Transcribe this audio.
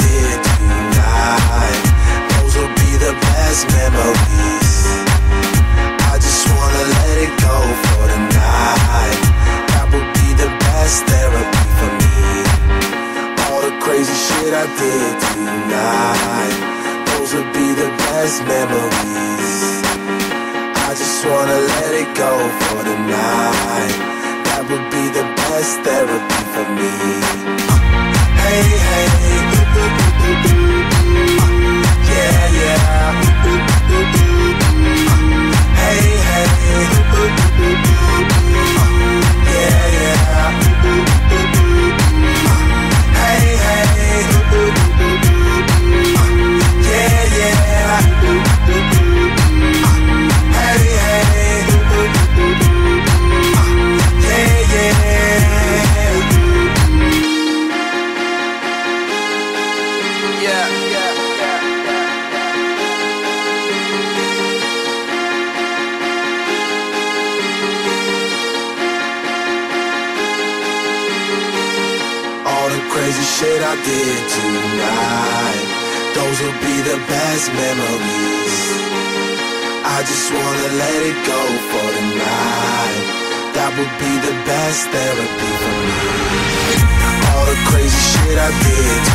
did tonight, those will be the best memories. I just wanna let it go for the night. That would be the best therapy for me. All the crazy shit I did tonight, those would be the best memories. I just wanna let it go for the night. That would be the best therapy for me. Hey, hey, yeah, yeah. Hey, hey, yeah, yeah. Hey, hey, yeah, yeah. Hey, hey, yeah, yeah. All the crazy shit I did tonight, those will be the best memories. I just wanna let it go for the night. That would be the best therapy for me. All the crazy shit I did